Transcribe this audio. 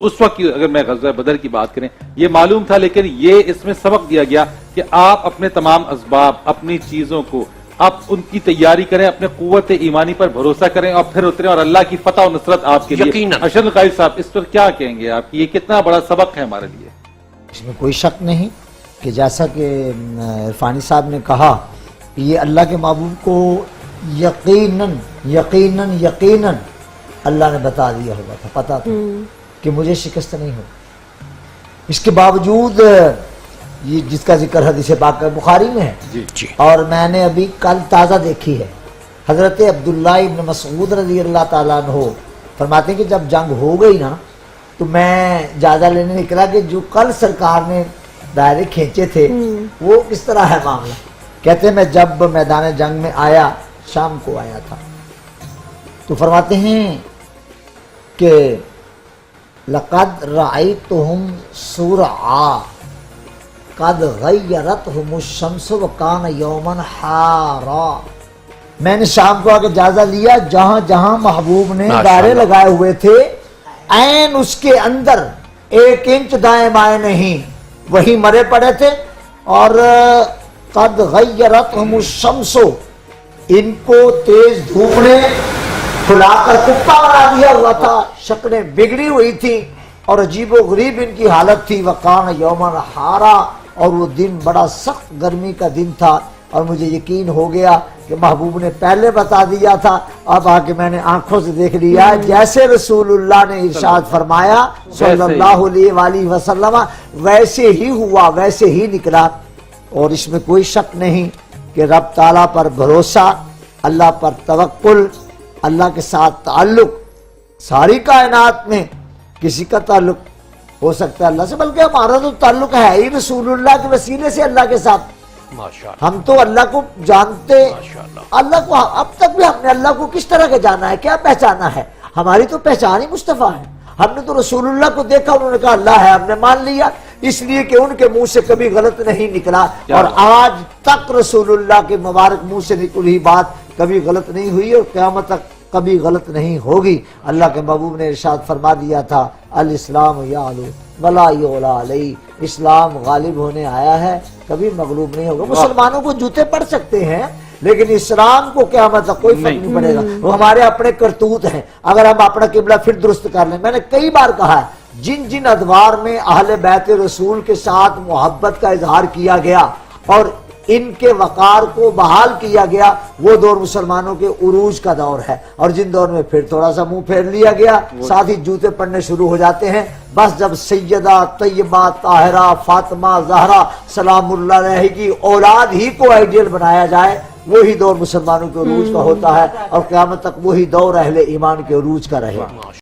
اس وقت کی اگر میں غزوہ بدر کی بات کریں یہ معلوم تھا، لیکن یہ اس میں سبق دیا گیا کہ آپ اپنے تمام اسباب، اپنی چیزوں کو آپ ان کی تیاری کریں، اپنے قوت ایمانی پر بھروسہ کریں اور پھر اتریں، اور اللہ کی فتح و نصرت آپ کے لیے۔ ارشد القاری صاحب اس پر کیا کہیں گے آپ؟ یہ کتنا بڑا سبق ہے ہمارے لیے؟ اس میں کوئی شک نہیں کہ جیسا کہ عرفانی صاحب نے کہا، یہ اللہ کے محبوب کو یقیناً یقیناً یقیناً اللہ نے بتا دیا ہوگا تھا، پتا تھا کہ مجھے شکست نہیں ہو۔ اس کے باوجود یہ جس کا ذکر حدیث پاک بخاری میں ہے اور میں نے ابھی کل تازہ دیکھی ہے، حضرت عبداللہ ابن مسعود رضی اللہ تعالیٰ عنہ فرماتے ہیں کہ جب جنگ ہو گئی نا تو میں جائزہ لینے نکلا کہ جو کل سرکار نے دائرے کھینچے تھے وہ کس طرح ہے معاملہ۔ کہتے ہیں میں جب میدان جنگ میں آیا، شام کو آیا تھا، تو فرماتے ہیں کہ لقد رأيتهم سرعا قد غيرتهم الشمس وكان يوما حارا۔ میں نے شام کو آگے جائزہ لیا، جہاں جہاں محبوب نے دائرے لگائے ہوئے تھے عین اس کے اندر 1 انچ دائیں بائیں نہیں، وہی مرے پڑے تھے۔ اور قد غیرتهم الشمس، ان کو تیز دھوپ نے کھلا کر کپا بنا دیا ہوا تھا، شکلیں بگڑی ہوئی تھی اور عجیب و غریب ان کی حالت تھی۔ وَقَانَ يَوْمًا حَارًا، اور وہ دن بڑا سخت گرمی کا دن تھا، اور مجھے یقین ہو گیا کہ محبوب نے پہلے بتا دیا تھا، اب آ کے میں نے آنکھوں سے دیکھ لیا جیسے رسول اللہ نے ارشاد فرمایا صلی اللہ علیہ وآلہ وسلم ویسے ہی ہوا، ویسے ہی نکلا۔ اور اس میں کوئی شک نہیں کہ رب تعالیٰ پر بھروسہ، اللہ پر توکل، اللہ کے ساتھ تعلق، ساری کائنات میں کسی کا تعلق ہو سکتا ہے اللہ سے، بلکہ ہمارا تو تعلق ہے ہی رسول اللہ کے وسیلے سے اللہ کے ساتھ۔ ہم تو اللہ کو جانتے، اللہ کو اب تک بھی ہم نے اللہ کو کس طرح کے جانا ہے، کیا پہچانا ہے؟ ہماری تو پہچان ہی مصطفیٰ ہے۔ ہم نے تو رسول اللہ کو دیکھا، انہوں نے کہا اللہ ہے، ہم نے مان لیا، اس لیے کہ ان کے منہ سے کبھی غلط نہیں نکلا، اور آج تک رسول اللہ کے مبارک منہ سے نکلی بات کبھی غلط نہیں ہوئی اور قیامت تک کبھی غلط نہیں ہوگی۔ اللہ کے محبوب نے ارشاد فرما دیا تھا الاسلام یعلو ولا یعلی علیہ، اسلام غالب ہونے آیا ہے، کبھی مغلوب نہیں ہوگا۔ مسلمانوں کو جوتے پڑ سکتے ہیں لیکن اسلام کو قیامت تک کوئی فرق نہیں پڑے گا۔ وہ ہمارے اپنے کرتوت ہیں، اگر ہم اپنا قبلہ پھر درست کر لیں۔ میں نے کئی بار کہا ہے جن جن ادوار میں اہل بیت رسول کے ساتھ محبت کا اظہار کیا گیا اور ان کے وقار کو بحال کیا گیا، وہ دور مسلمانوں کے عروج کا دور ہے، اور جن دور میں پھر تھوڑا سا منہ پھیر لیا گیا، ساتھ ہی جوتے پڑنے شروع ہو جاتے ہیں۔ بس جب سیدہ طیبہ طاہرہ فاطمہ زہرا سلام اللہ علیہ کی اولاد ہی کو آئیڈیل بنایا جائے، وہی دور مسلمانوں کے عروج کا ہوتا ہے، اور قیامت تک وہی دور اہل ایمان کے عروج کا رہے۔